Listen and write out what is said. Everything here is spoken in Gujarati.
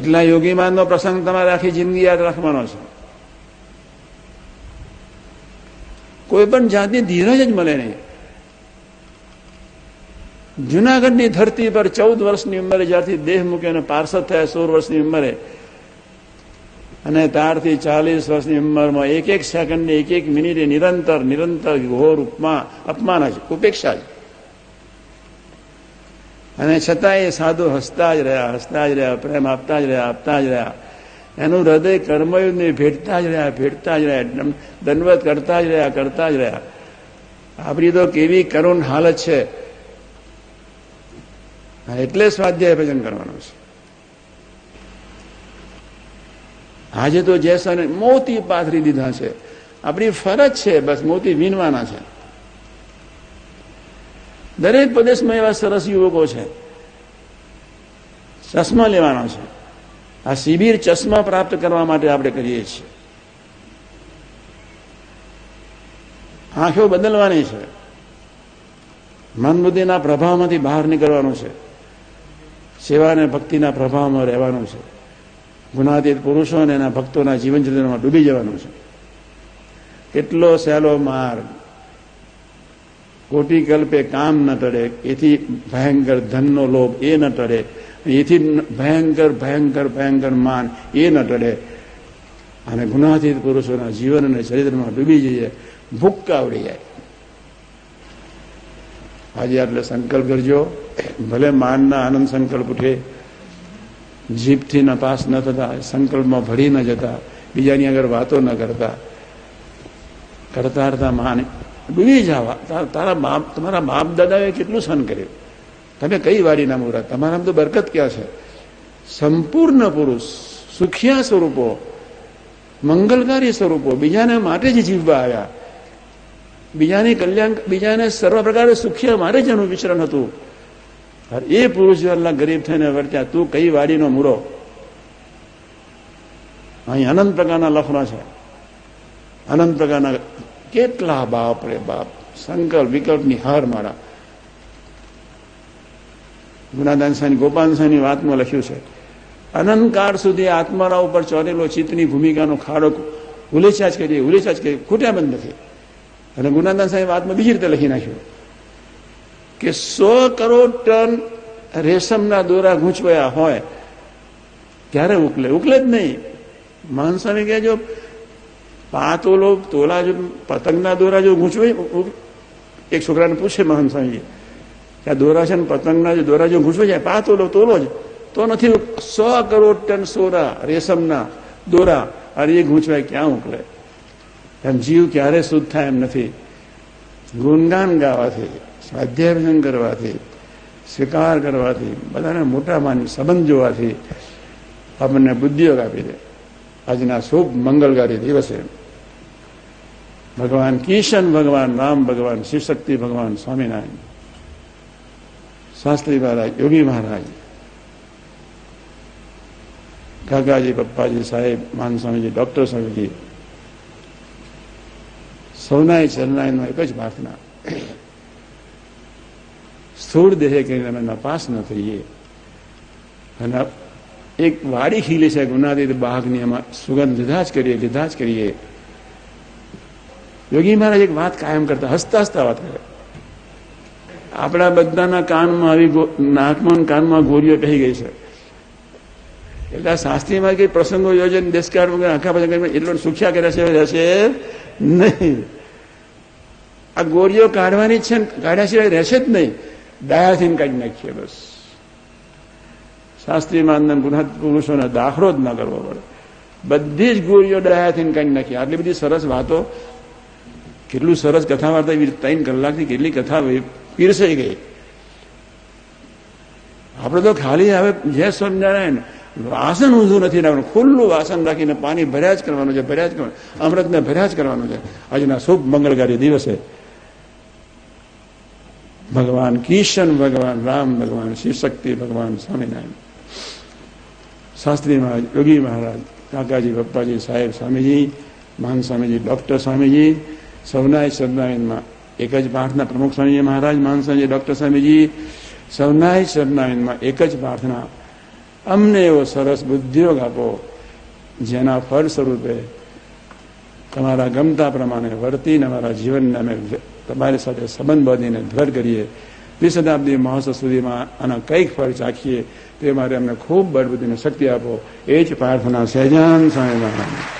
એટલા યોગીમાનનો પ્રસંગ તમારે આખી જિંદગી યાદ રાખવાનો છે. કોઈ પણ જાતની ધીરજ જ મળે નહીં. જુનાગઢની ધરતી પર 14 વર્ષની ઉંમરે જ્યારથી દેહ મૂક્યો અને પાર્ષદ થયા 16 વર્ષની ઉંમરે, અને ત્યારથી 40 વર્ષની ઉંમરમાં એક સેકન્ડને એક મિનિટે નિરંતર ઘોર અપમાન જ, ઉપેક્ષા જ. અને છતાં એ સાધુ હસતા જ રહ્યા, પ્રેમ આપતા જ રહ્યા. એનું હૃદય કર્મયુગને ભેટતા જ રહ્યા, દંડવત કરતા જ રહ્યા. આપણી તો કેવી કરુણ હાલત છે. એટલે સ્વાધ્યાય ભજન કરવાનું છે. આજે તો જેસને મોતી પાથરી દીધા છે. આપણી ફરજ છે બસ મોતી વીણવાના છે. દરેક પ્રદેશમાં એવા સરસ યુવકો છે. ચશ્મા લેવાનો છે. આ શિબિર ચશ્મા પ્રાપ્ત કરવા માટે આપણે કરીએ છીએ. આંખો બદલવાની છે. મન બુદ્ધિના પ્રભાવમાંથી બહાર નીકળવાનું છે. સેવા અને ભક્તિના પ્રભાવમાં રહેવાનું છે. ગુણાતીત પુરુષો અને એના ભક્તોના જીવન ચરિત્રમાં ડૂબી જવાનું છે. કેટલો સહેલો માર્ગ. કોટી કલ્પે કામ ન ટળે, એથી ભયંકર ધનનો લોભ એ ન ટળે, એથી ભયંકર માન એ ન ટળે. અને ગુણાતીત પુરુષોના જીવન અને ચરિત્રમાં ડૂબી જઈએ, ભૂક્કા ઉડી જાય. આજે એટલે સંકલ્પ કરજો. ભલે માનના આનંદ સંકલ્પ ઉઠે, જીભથી નપાસ ન થતા, સંકલ્પમાં ભળી ન જતા, બીજાની આગળ વાતો ન કરતા માન ડૂબી જવા. તમારા બાપ દાદાએ કેટલું સહન કર્યું. તમે કઈ વાડીના મૂરા, તમારામાં તો બરકત ક્યાં છે. સંપૂર્ણ પુરુષ, સુખિયા સ્વરૂપો, મંગલકારી સ્વરૂપો, બીજાને માટે જ જીવવા આવ્યા. બીજાને સર્વ પ્રકારે સુખિયા માટે જ એનું વિચરણ હતું. એ પુરુષ જેટલા ગરીબ થઈને વર્ત્યા, તું કઈ વાડીનો મૂરો. અહીં અનંત પ્રકારના લફડા છે. અનંત પ્રકારના કેટલા બાપ રે બાપ, સંકલ્પ વિકલ્પની હાર મારા. ગુણાદાન સાંઈ ગોપાલ સાંઈની વાતમાં લખ્યું છે, અનંતકાળ સુધી આત્માના ઉપર ચોરેલો ચિત્તની ભૂમિકાનો ખાડો ઉલેચાજ કરીએ, ખૂટ્યા બંધ નથી. અને ગુણાદાન સાંઈ વાતમાં બીજી રીતે લખી નાખ્યું કે 100 કરોડ ટન રેશમના દોરા ગૂંચવાયા હોય ક્યારે ઉકલે જ નહીં. મહાનસ્વામી કહે જો 5 તોલા જો પતંગના દોરા જો ગૂંચવે, એક છોકરાને પૂછે મહાનસ્વામી કે આ દોરા છે ને પતંગના જો દોરા જો ગૂંચવાઈ જાય 5 તોલો જ તો નથી, 100 કરોડ ટન સોરા રેશમના દોરા અને એ ગૂંચવાય ક્યાં ઉકલે. એમ જીવ ક્યારે શુદ્ધ થાય એમ નથી. ગુણગાન ગાવાથી, સ્વાધ્યાય ભજન કરવાથી, સ્વીકાર કરવાથી, બધાને મોટા માની સંબંધ જોવાથી આપણને બુદ્ધિઓ આપી દે. આજના શુભ મંગલકારી દિવસે ભગવાન કિશન ભગવાન, રામ ભગવાન, શિવશક્તિ ભગવાન, સ્વામિનારાયણ, શાસ્ત્રી મહારાજ, યોગી મહારાજ, કાકાજી, પપ્પાજી, સાહેબ, માન સ્વામીજી, ડોક્ટર સ્વામીજી, સૌના ચરણાયનો એક જ પ્રાર્થના, સ્થૂળ દેહે કરીને અમે નપાસ ન થઈએ. અને એક વાડી ખીલી છે ગુનાતીત બાગની, એમાં સુગંધ લીધા જ કરીએ. યોગી મહારાજ એક વાત કાયમ કરતા, હસતા વાત કરે. આપણા બધાના કાનમાં આવી નાકમાં કાનમાં ગોળીઓ કહી ગઈ છે. એટલે શાસ્ત્રીમાં કઈ પ્રસંગો યોજન દેશકાર આખા બધા એટલો સુખ્યા કર્યા છે રહેશે નહીં. આ ગોળીઓ કાઢવાની છે, કાઢ્યા સિવાય રહેશે જ નહીં. દયાથી કાઢી નાખીએ બસ. શાસ્ત્રીમાં ગુના પુરુષોને દાખલો જ ના કરવો પડે. બધી જ ગોળીઓ દયાથી કાઢી નાખીએ. આટલી બધી સરસ વાતો, કેટલું સરસ કથા વાર્તા, 3 કલાકથી કેટલી કથા પીરસાઈ ગઈ. આપણે તો ખાલી હવે જય સ્વામિનારાયણ વાસણ ઊંધું નથી રાખવાનું, ખુલ્લું વાસણ રાખીને પાણી ભર્યા જ કરવાનું છે, અમૃતને ભર્યા જ કરવાનું છે. આજના શુભ મંગળકારી દિવસે ભગવાન કિશન ભગવાન, રામ ભગવાન, શિવશક્તિ ભગવાન, સ્વામિનારાયણ, શાસ્ત્રી મહારાજ, યોગી મહારાજ, કાકાજી, પપ્પાજી, સાહેબ, સ્વામીજી, માન સ્વામીજી, ડોક્ટર સ્વામીજી, સૌના ચરણારવિંદમાં એક જ પ્રાર્થના. પ્રમુખ સ્વામીજી મહારાજ, માન સ્વામીજી, ડોક્ટર સ્વામીજી, સૌના ચરણારવિંદમાં એક જ પ્રાર્થના અમને એવો સરસ બુદ્ધિયોગ આપો જેના ફળ સ્વરૂપે તમારા ગમતા પ્રમાણે વર્તીને અમારા જીવનને અમે તમારી સાથે સંબંધ બાંધીને દ્રઢ કરીએ, દ્વિશતાબ્દી મહોત્સવ સુધીમાં આના કંઈક ફળ ચાખીએ તે માટે અમને ખૂબ બળબુદ્ધિને શક્તિ આપો. એ જ પ્રાર્થના સહેજાન સ્વામી મહારાજ.